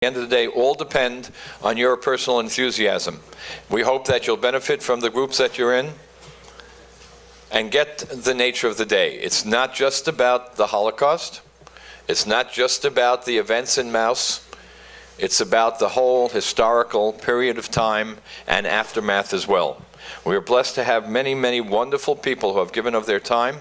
end of the day, all depend on your personal enthusiasm. We hope that you'll benefit from the groups that you're in and get the nature of the day. It's not just about the Holocaust. It's not just about the events in Maus. It's about the whole historical period of time and aftermath as well. We are blessed to have many, many wonderful people who have given of their time,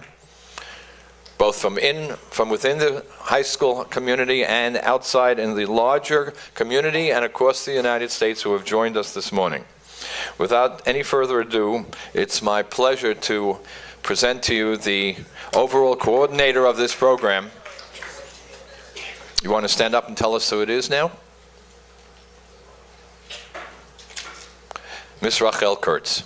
both from within the high school community and outside in the larger community and across the United States, who have joined us this morning. Without any further ado, it's my pleasure to present to you the overall coordinator of this program. You want to stand up and tell us who it is now? Miss Rachel Kurtz.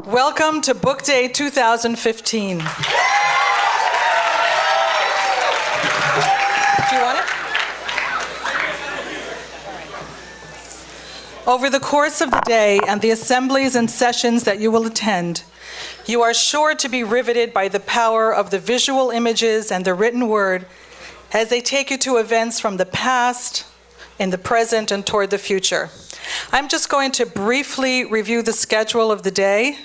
Welcome to Book Day 2015. Do you want it? Over the course of the day and the assemblies and sessions that you will attend, you are sure to be riveted by the power of the visual images and the written word as they take you to events from the past, in the present, and toward the future. I'm just going to briefly review the schedule of the day.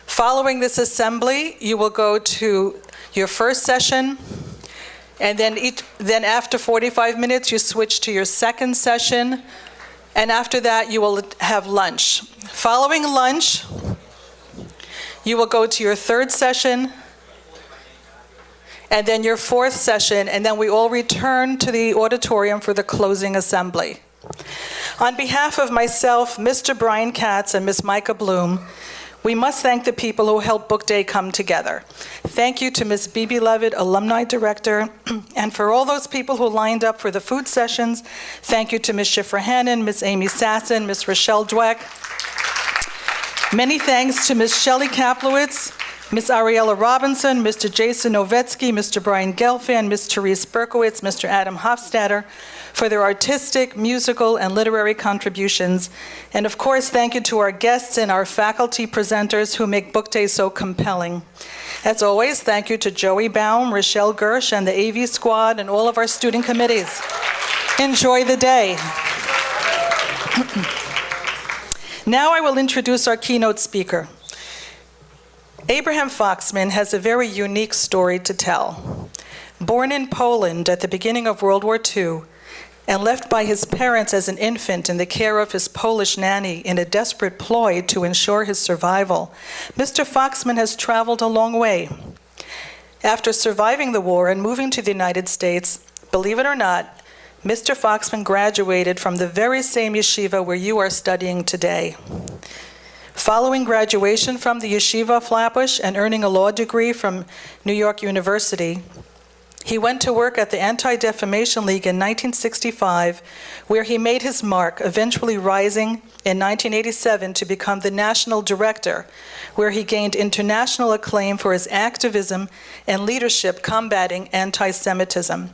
Following this assembly, you will go to your first session, and then after 45 minutes, you switch to your second session, and after that, you will have lunch. Following lunch, you will go to your third session, and then your fourth session, and then we all return to the auditorium for the closing assembly. On behalf of myself, Mr. Brian Katz, and Ms. Micah Bloom, we must thank the people who helped Book Day come together. Thank you to Ms. Bibi Levitt, Alumni Director, and for all those people who lined up for the food sessions. Thank you to Ms. Shifra Hannon, Ms. Amy Sasson, Ms. Rochelle Dweck. Many thanks to Ms. Shelley Kaplowitz, Ms. Ariella Robinson, Mr. Jason Novetsky, Mr. Brian Gelfand, Ms. Therese Berkowitz, Mr. Adam Hofstadter, for their artistic, musical, and literary contributions. And of course, thank you to our guests and our faculty presenters who make Book Day so compelling. As always, thank you to Joey Baum, Rochelle Gersh, and the AV squad, and all of our student committees. Enjoy the day. Now I will introduce our keynote speaker. Abraham Foxman has a very unique story to tell. Born in Poland at the beginning of World War II, and left by his parents as an infant in the care of his Polish nanny in a desperate ploy to ensure his survival, Mr. Foxman has traveled a long way. After surviving the war and moving to the United States, believe it or not, Mr. Foxman graduated from the very same yeshiva where you are studying today. Following graduation from the Yeshivah of Flatbush and earning a law degree from New York University, he went to work at the Anti-Defamation League in 1965, where he made his mark, eventually rising in 1987 to become the national director, where he gained international acclaim for his activism and leadership combating anti-Semitism.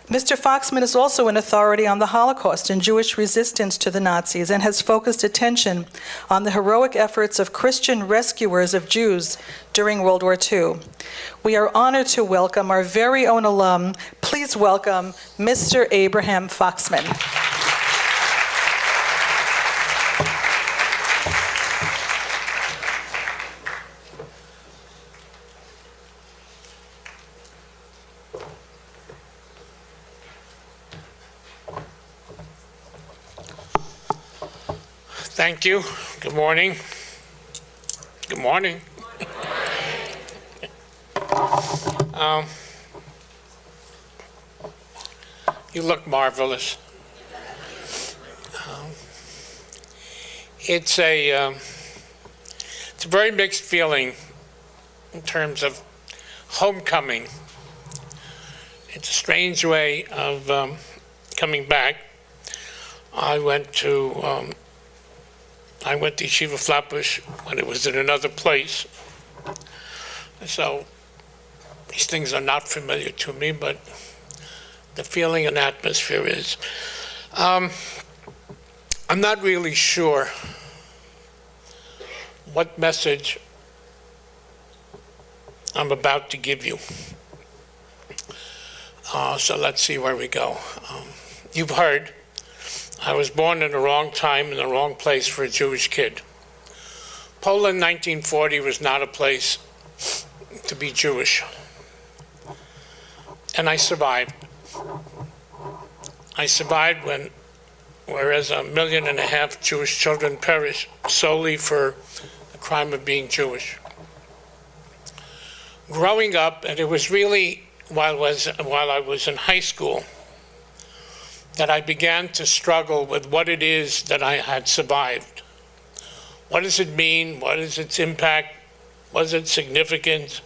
Mr. Foxman is also an authority on the Holocaust and Jewish resistance to the Nazis, and has focused attention on the heroic efforts of Christian rescuers of Jews during World War II. We are honored to welcome our very own alum. Please welcome Mr. Abraham Foxman. Thank you. Good morning. Good morning. You look marvelous. It's a very mixed feeling in terms of homecoming. It's a strange way of coming back. I went to Yeshivah of Flatbush when it was in another place. So these things are not familiar to me, but the feeling and atmosphere is. I'm I'm not really sure what message I'm about to give you. So let's see where we go. You've heard, I was born in the wrong time in the wrong place for a Jewish kid. Poland 1940 was not a place to be Jewish. And I survived. I survived whereas 1.5 million Jewish children perished solely for the crime of being Jewish. Growing up, and it was really while I was in high school that I began to struggle with what it is that I had survived. What does it mean? What is its impact? Was it significant?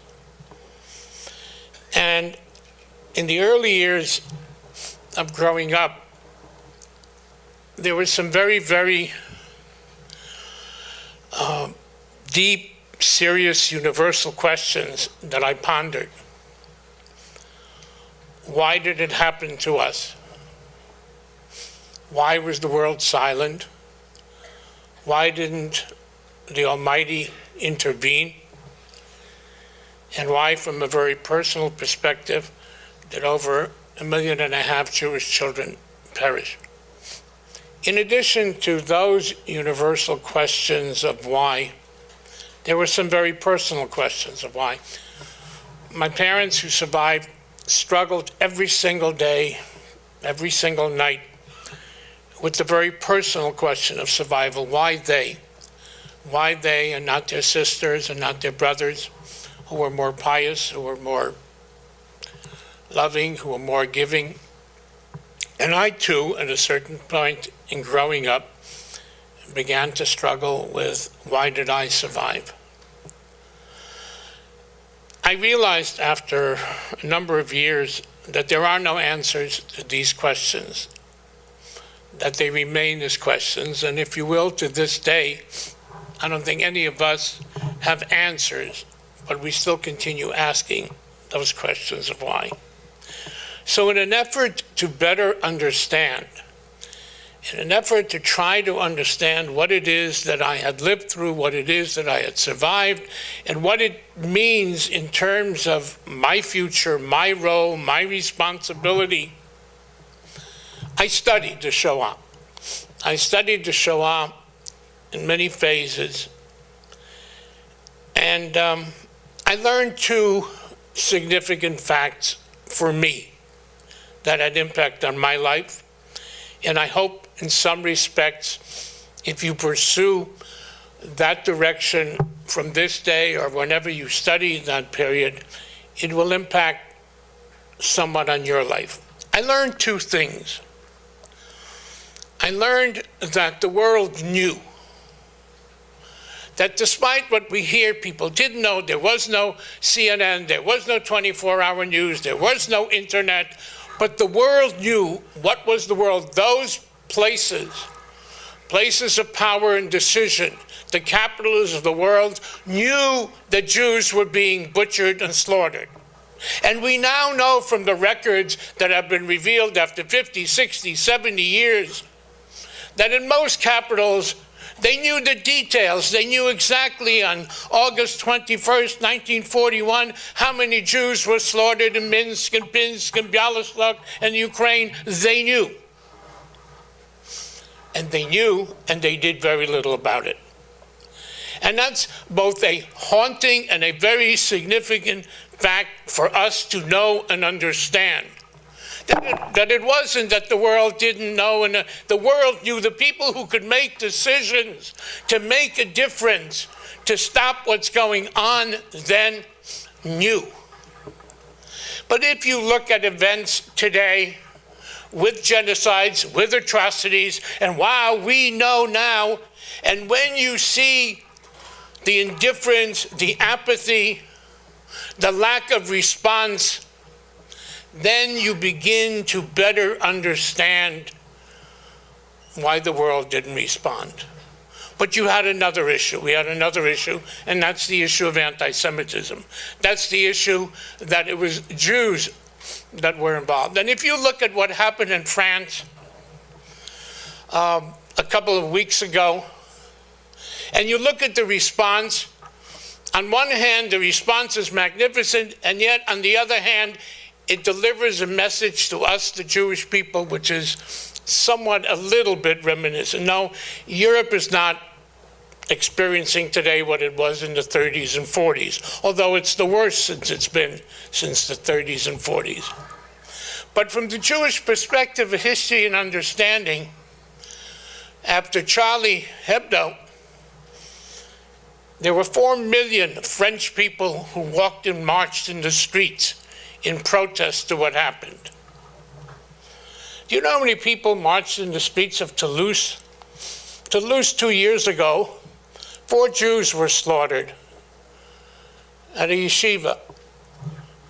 And in the early years of growing up, there were some very, very deep, serious, universal questions that I pondered. Why did it happen to us? Why was the world silent? Why didn't the Almighty intervene? And why, from a very personal perspective, did over 1.5 million Jewish children perish? In addition to those universal questions of why, there were some very personal questions of why. My parents, who survived, struggled every single day, every single night, with the very personal question of survival. Why they? Why they and not their sisters and not their brothers, who were more pious, who were more loving, who were more giving? And I too, at a certain point in growing up, began to struggle with, why did I survive? I realized after a number of years that there are no answers to these questions, that they remain as questions, and if you will, to this day, I don't think any of us have answers, but we still continue asking those questions of why. So in an effort to better understand, in an effort to try to understand what it is that I had lived through, what it is that I had survived, and what it means in terms of my future, my role, my responsibility, I studied the Shoah. I studied the Shoah in many phases. And I learned 2 significant facts for me that had impact on my life. And I hope in some respects, if you pursue that direction from this day or whenever you study that period, it will impact somewhat on your life. I learned 2 things. I learned that the world knew that despite what we hear, people didn't know. There was no CNN, there was no 24-hour news, there was no internet, but the world knew. What was the world? Those places of power and decision, the capitals of the world, knew that Jews were being butchered and slaughtered. And we now know from the records that have been revealed after 50, 60, 70 years, that in most capitals, they knew the details. They knew exactly on August 21st, 1941, how many Jews were slaughtered in Minsk and Pinsk and Bialystok and Ukraine. They knew. And they knew, and they did very little about it. And that's both a haunting and a very significant fact for us to know and understand. That it wasn't that the world didn't know, and the world knew. The people who could make decisions to make a difference, to stop what's going on, then knew. But if you look at events today, with genocides, with atrocities, and wow, we know now, and when you see the indifference, the apathy, the lack of response, then you begin to better understand why the world didn't respond. But you had another issue. We had another issue, and that's the issue of anti-Semitism. That's the issue that it was Jews that were involved. And if you look at what happened in France, a couple of weeks ago, and you look at the response. On one hand, the response is magnificent, and yet on the other hand, it delivers a message to us, the Jewish people, which is somewhat a little bit reminiscent. No, Europe is not experiencing today what it was in the 30s and 40s, although it's the worst since it's been since the 30s and 40s. But from the Jewish perspective of history and understanding, after Charlie Hebdo, there were 4 million French people who walked and marched in the streets in protest to what happened. Do you know how many people marched in the streets of Toulouse? Toulouse 2 years ago, 4 Jews were slaughtered at a yeshiva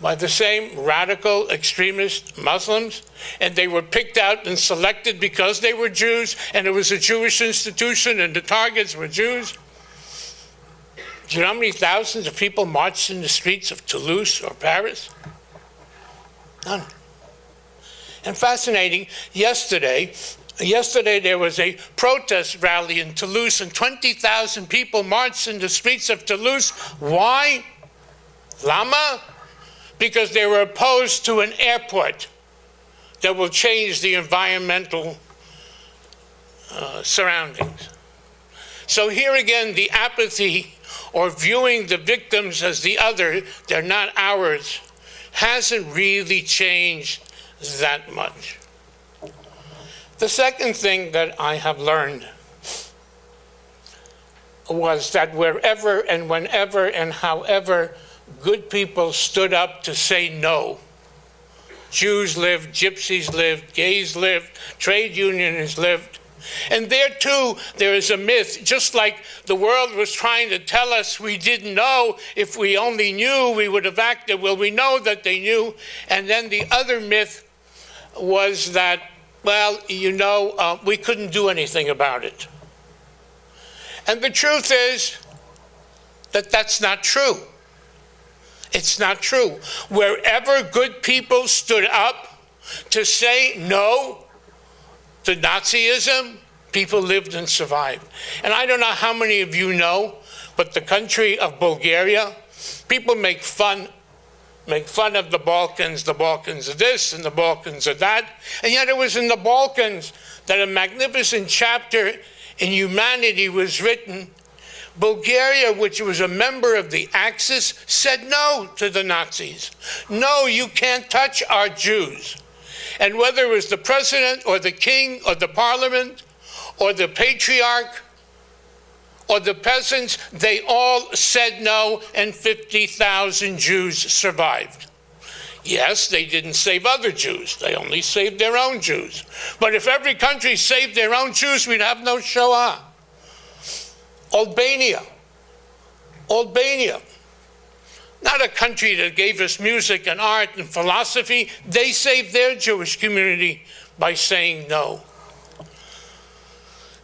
by the same radical extremist Muslims, and they were picked out and selected because they were Jews, and it was a Jewish institution, and the targets were Jews. Do you know how many thousands of people marched in the streets of Toulouse or Paris? None. And fascinating, yesterday there was a protest rally in Toulouse, and 20,000 people marched in the streets of Toulouse. Why? Lama? Because they were opposed to an airport that will change the environmental surroundings. So here again, the apathy or viewing the victims as the other, they're not ours, hasn't really changed that much. The second thing that I have learned was that wherever and whenever and however good people stood up to say no, Jews lived, gypsies lived, gays lived, trade unionists lived. And there too, there is a myth, just like the world was trying to tell us we didn't know. If we only knew, we would have acted. Well, we know that they knew. And then the other myth was that, well, you know, we couldn't do anything about it. And the truth is that that's not true. It's not true. Wherever good people stood up to say no to Nazism, people lived and survived. And I don't know how many of you know, but the country of Bulgaria, people make fun of the Balkans of this and the Balkans of that. And yet it was in the Balkans that a magnificent chapter in humanity was written. Bulgaria, which was a member of the Axis, said no to the Nazis. No, you can't touch our Jews. And whether it was the president or the king or the parliament or the patriarch or the peasants, they all said no, and 50,000 Jews survived. Yes, they didn't save other Jews. They only saved their own Jews. But if every country saved their own Jews, we'd have no Shoah. Albania, not a country that gave us music and art and philosophy. They saved their Jewish community by saying no.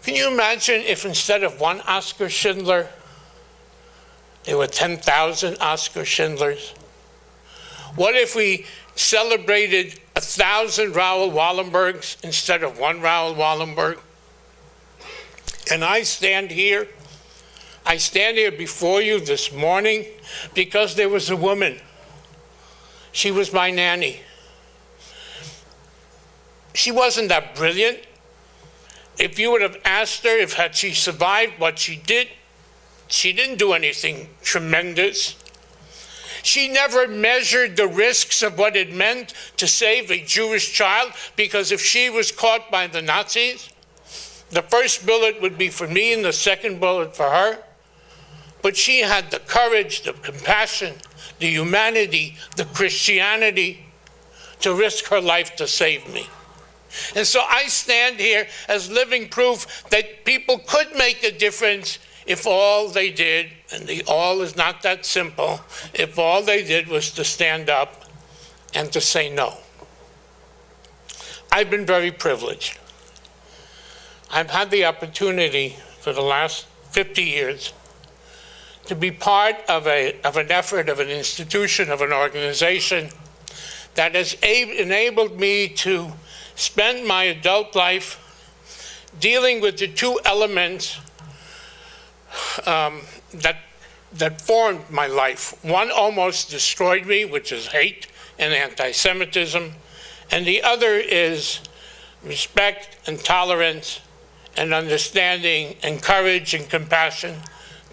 Can you imagine if instead of one Oskar Schindler, there were 10,000 Oskar Schindlers? What if we celebrated 1,000 Raoul Wallenbergs instead of one Raoul Wallenberg? And I stand here before you this morning because there was a woman. She was my nanny. She wasn't that brilliant. If you would have asked her had she survived what she did, she didn't do anything tremendous. She never measured the risks of what it meant to save a Jewish child, because if she was caught by the Nazis, the first bullet would be for me and the second bullet for her. But she had the courage, the compassion, the humanity, the Christianity to risk her life to save me. And so I stand here as living proof that people could make a difference if all they did, and the all is not that simple, if all they did was to stand up and to say no. I've been very privileged. I've had the opportunity for the last 50 years to be part of an effort, of an institution, of an organization that has enabled me to spend my adult life dealing with the two elements that formed my life. One almost destroyed me, which is hate and anti-Semitism, and the other is respect and tolerance and understanding and courage and compassion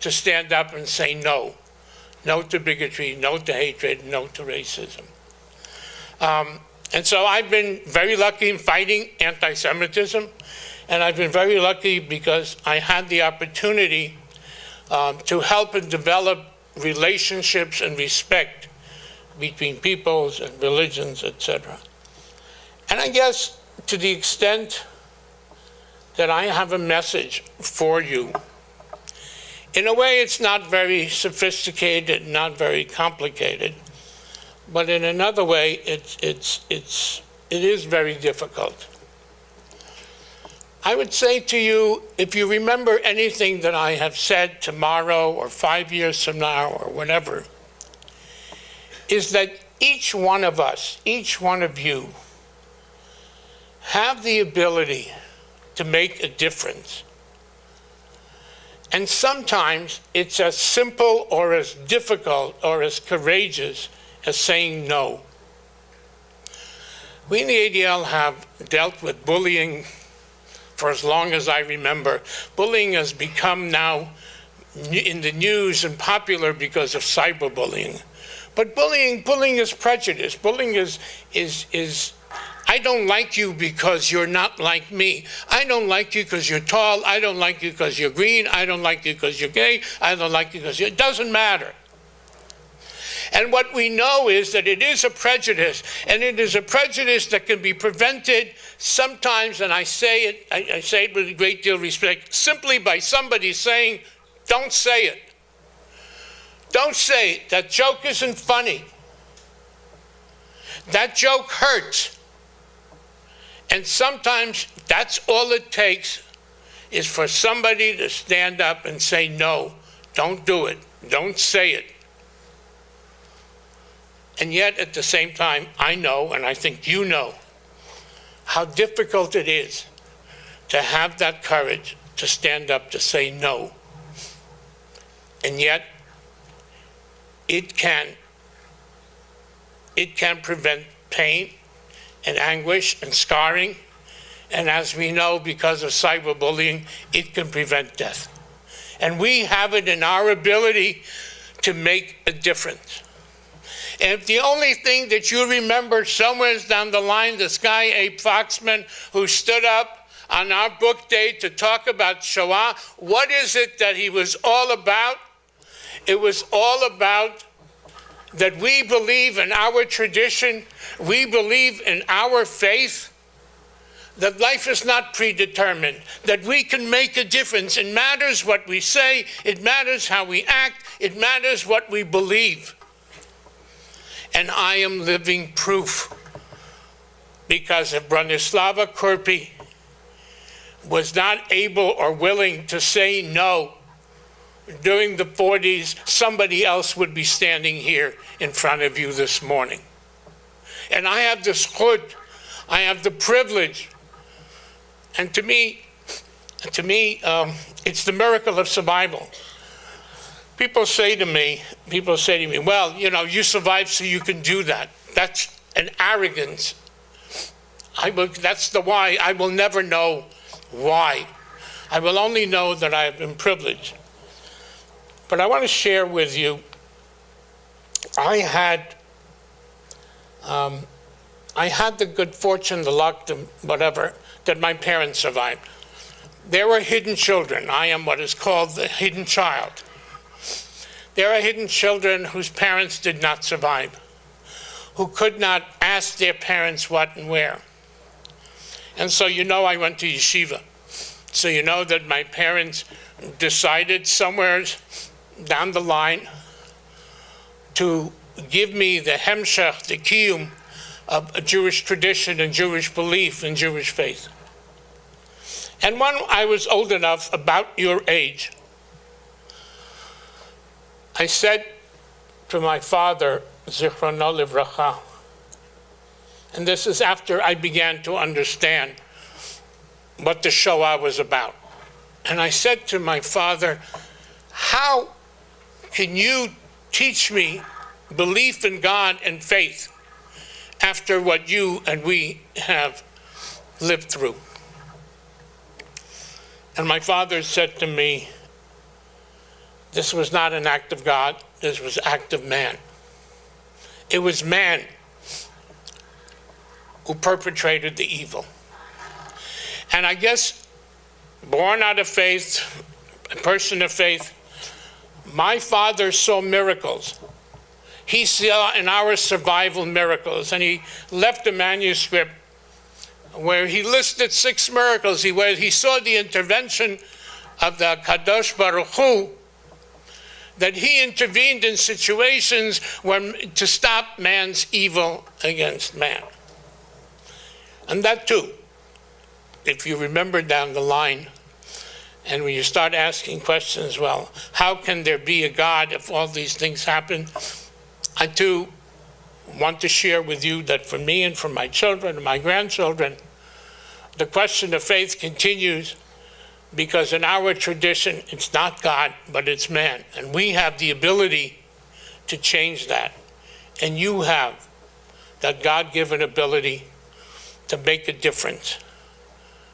to stand up and say no. No to bigotry, no to hatred, no to racism. And so I've been very lucky in fighting anti-Semitism, and I've been very lucky because I had the opportunity to help and develop relationships and respect between peoples and religions, etc. And I guess to the extent that I have a message for you, in a way it's not very sophisticated, not very complicated, but in another way it is very difficult. I would say to you, if you remember anything that I have said tomorrow or 5 years from now or whatever, is that each one of us, each one of you, have the ability to make a difference. And sometimes it's as simple or as difficult or as courageous as saying no. We in the ADL have dealt with bullying for as long as I remember. Bullying has become now in the news and popular because of cyberbullying. But bullying is prejudice. Bullying is I don't like you because you're not like me. I don't like you because you're tall. I don't like you because you're green. I don't like you because you're gay. I don't like you because it doesn't matter. And what we know is that it is a prejudice, and it is a prejudice that can be prevented sometimes, and I say it with a great deal of respect, simply by somebody saying, don't say it. Don't say it. That joke isn't funny. That joke hurts. And sometimes that's all it takes, is for somebody to stand up and say, no, don't do it. Don't say it. And yet, at the same time, I know, and I think you know, how difficult it is to have that courage to stand up to say no. And yet, it can prevent pain and anguish and scarring. And as we know, because of cyberbullying, it can prevent death. And we have it in our ability to make a difference. And if the only thing that you remember somewhere down the line, this guy, Abe Foxman, who stood up on our book day to talk about Shoah, what is it that he was all about? It was all about that we believe in our tradition, we believe in our faith, that life is not predetermined, that we can make a difference. It matters what we say, it matters how we act, it matters what we believe. And I am living proof, because if Bronislava Kurpi was not able or willing to say no during the 40s, somebody else would be standing here in front of you this morning. And I have the zchut, I have the privilege, and to me, it's the miracle of survival. People say to me, well, you know, you survived so you can do that. That's an arrogance. That's the why. I will never know why. I will only know that I have been privileged. But I want to share with you, I had the good fortune, the luck, the whatever, that my parents survived. There were hidden children. I am what is called the hidden child. There are hidden children whose parents did not survive, who could not ask their parents what and where. And so you know I went to yeshiva. So you know that my parents decided somewhere down the line to give me the hemshech, the kiyum of a Jewish tradition and Jewish belief and Jewish faith. And when I was old enough, about your age, I said to my father, Zichrono Livracha, and this is after I began to understand what the Shoah was about. And I said to my father, how can you teach me belief in God and faith after what you and we have lived through? And my father said to me, this was not an act of God, this was an act of man. It was man who perpetrated the evil. And I guess, born out of faith, a person of faith, my father saw miracles. He saw in our survival miracles, and he left a manuscript where he listed 6 miracles where he saw the intervention of the Kadosh Baruch Hu, that he intervened in situations to stop man's evil against man. And that too, if you remember down the line, and when you start asking questions, well, how can there be a God if all these things happen? I too want to share with you that for me and for my children and my grandchildren, the question of faith continues, because in our tradition, it's not God, but it's man. And we have the ability to change that. And you have that God-given ability to make a difference,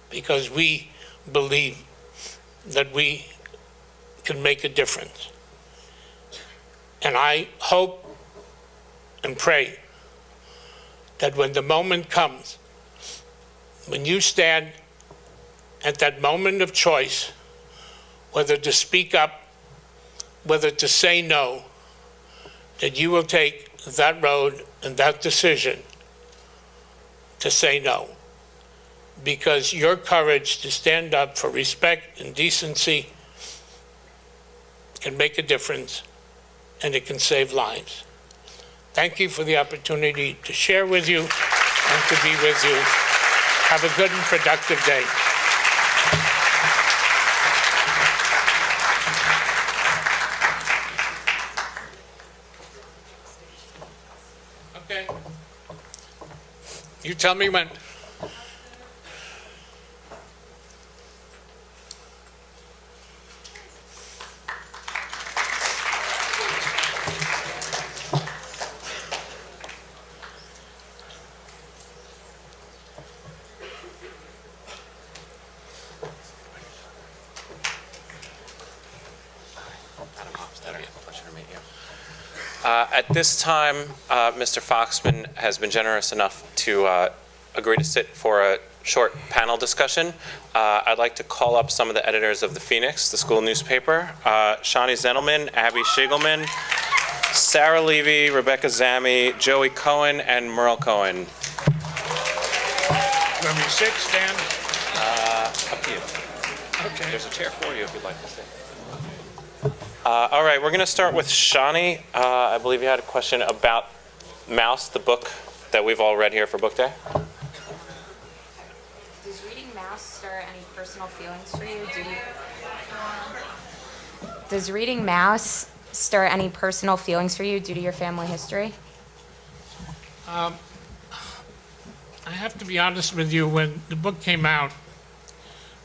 because we believe that we can make a difference. And I hope and pray that when the moment comes, when you stand at that moment of choice, whether to speak up, whether to say no, that you will take that road and that decision to say no. Because your courage to stand up for respect and decency can make a difference, and it can save lives. Thank you for the opportunity to share with you and to be with you. Have a good and productive day. Okay. You tell me when. At this time, Mr. Foxman has been generous enough to agree to sit for a short panel discussion. I'd like to call up some of the editors of the Phoenix, the school newspaper, Shani Zendelman, Abby Shigelman, Sarah Levy, Rebecca Zami, Joey Cohen, and Merle Cohen. When we sit, stand. Up to you. Okay. There's a chair for you if you'd like to sit. All right, we're going to start with Shani. I believe you had a question about Mouse, the book that we've all read here for Book Day. Does reading Mouse stir any personal feelings for you? Does reading Mouse stir any personal feelings for you due to your family history? I have to be honest with you, when the book came out,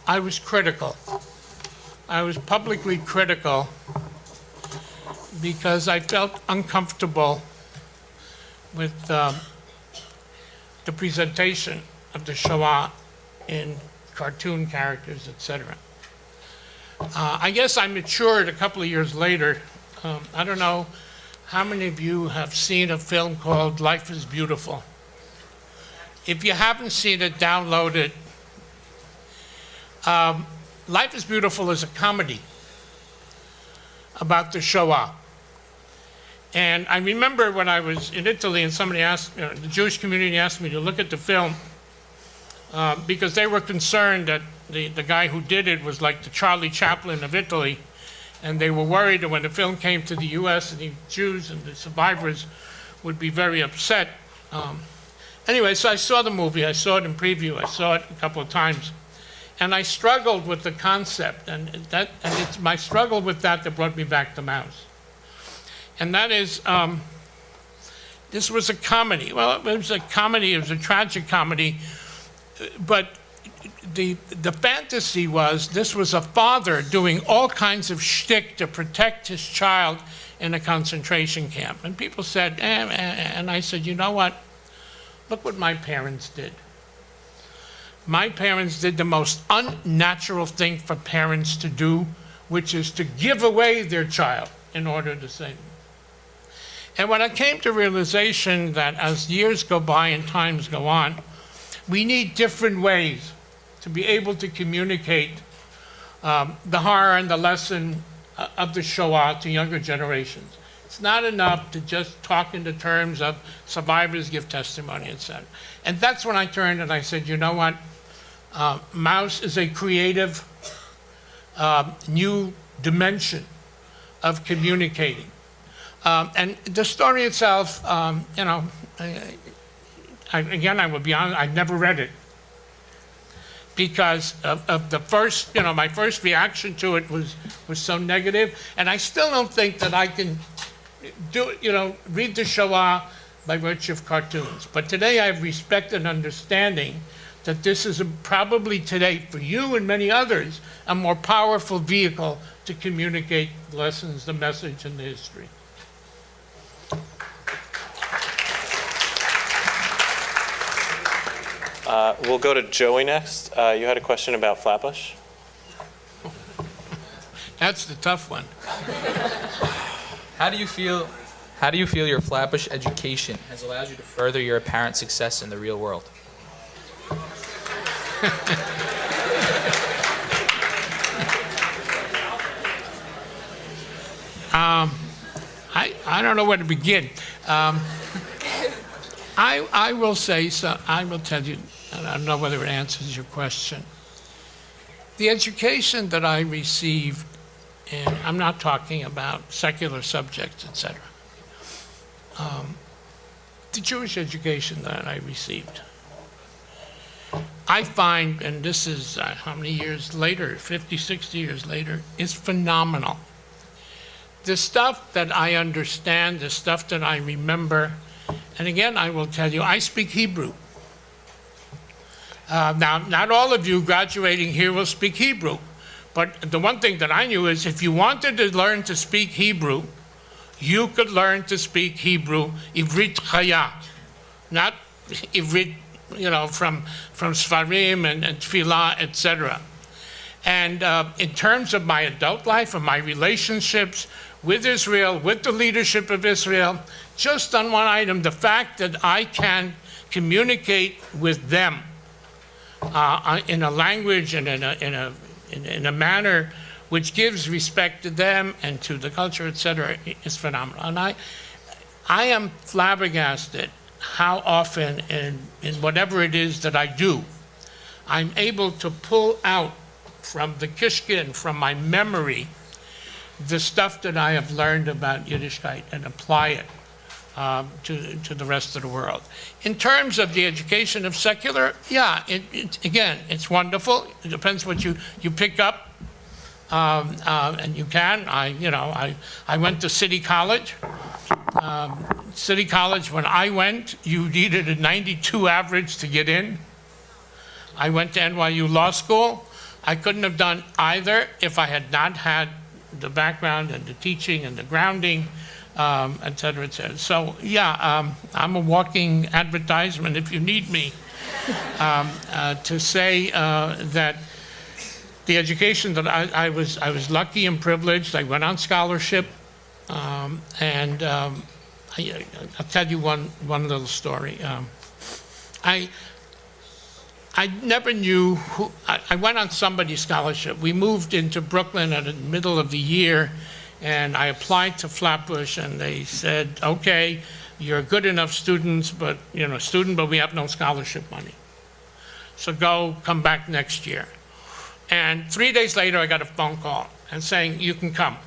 I was critical. I was publicly critical because I felt uncomfortable with the presentation of the Shoah in cartoon characters, etc. I guess I matured a couple of years later. I don't know how many of you have seen a film called Life is Beautiful. If you haven't seen it, download it. Life is Beautiful is a comedy about the Shoah. And I remember when I was in Italy and somebody asked, the Jewish community asked me to look at the film because they were concerned that the guy who did it was like the Charlie Chaplin of Italy. And they were worried that when the film came to the US, and the Jews and the survivors would be very upset. Anyway, so I saw the movie. I saw it in preview. I saw it a couple of times. And I struggled with the concept, and it's my struggle with that brought me back to Mouse. And that is, this was a comedy. Well, it was a comedy, it was a tragic comedy, but the fantasy was this was a father doing all kinds of shtick to protect his child in a concentration camp. And people said, and I said, you know what? Look what my parents did. My parents did the most unnatural thing for parents to do, which is to give away their child in order to save them. And when I came to realization that as years go by and times go on, we need different ways to be able to communicate the horror and the lesson of the Shoah to younger generations. It's not enough to just talk in the terms of survivors give testimony, etc. And that's when I turned and I said, you know what? Mouse is a creative new dimension of communicating. And the story itself, you know, I will be honest, I never read it. Because of the first, you know, my first reaction to it was so negative, and I still don't think that I can do, you know, read the Shoah by virtue of cartoons. But today I have respect and understanding that this is probably today, for you and many others, a more powerful vehicle to communicate the lessons, the message, and the history. We'll go to Joey next. You had a question about Flatbush? That's the tough one. How do you feel your Flatbush education has allowed you to further your apparent success in the real world? I don't know where to begin. I will say, so I will tell you, and I don't know whether it answers your question. The education that I received, and I'm not talking about secular subjects, etc. The Jewish education that I received, I find, and this is how many years later, 50, 60 years later, is phenomenal. The stuff that I understand, the stuff that I remember, and again, I will tell you, I speak Hebrew. Now, not all of you graduating here will speak Hebrew, but the one thing that I knew is if you wanted to learn to speak Hebrew, you could learn to speak Hebrew, Ivrit Chaya, not Ivrit, you know, from Sfarim and Tfilah, etc. And in terms of my adult life and my relationships with Israel, with the leadership of Israel, just on one item, the fact that I can communicate with them in a language and in a manner which gives respect to them and to the culture, etc., is phenomenal. And I am flabbergasted how often in whatever it is that I do, I'm able to pull out from the kishkin, from my memory, the stuff that I have learned about Yiddishkeit and apply it to the rest of the world. In terms of the education of secular, yeah, again, it's wonderful. It depends what you pick up, and you can. I went to City College. City College, when I went, you needed a 92 average to get in. I went to NYU Law School. I couldn't have done either if I had not had the background and the teaching and the grounding, et cetera, et cetera. So, yeah, I'm a walking advertisement if you need me to say that the education that I was lucky and privileged. I went on scholarship, and I'll tell you one little story. I never knew who, I went on somebody's scholarship. We moved into Brooklyn at the middle of the year, and I applied to Flatbush, and they said, okay, you're a good enough student, but we have no scholarship money. So come back next year. And 3 days later, I got a phone call and saying, you can come.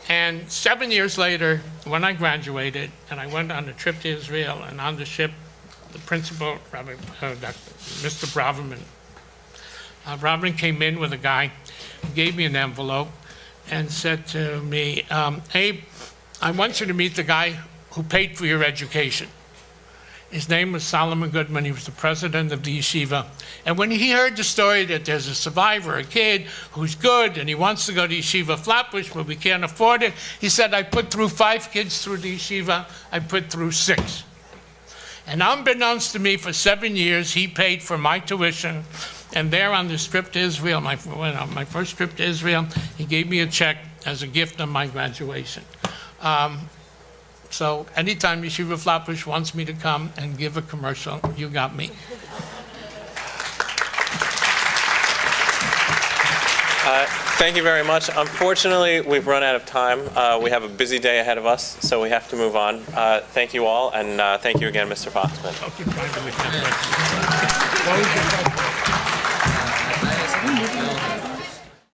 And 7 years later, when I graduated, and I went on a trip to Israel, and on the ship, the principal, Mr. Braverman. Braverman came in with a guy, gave me an envelope, and said to me, Abe, I want you to meet the guy who paid for your education. His name was Solomon Goodman. He was the president of the yeshiva. And when he heard the story that there's a survivor, a kid who's good, and he wants to go to Yeshivah of Flatbush, but we can't afford it, he said, I put through 5 kids through the yeshiva. I put through 6. And unbeknownst to me, for 7 years, he paid for my tuition. And there on this trip to Israel, my first trip to Israel, he gave me a check as a gift on my graduation. So anytime Yeshivah of Flatbush wants me to come and give a commercial, you got me. Thank you very much. Unfortunately, we've run out of time. We have a busy day ahead of us, so we have to move on. Thank you all, and thank you again, Mr. Foxman. Okay, fine, we can't wait.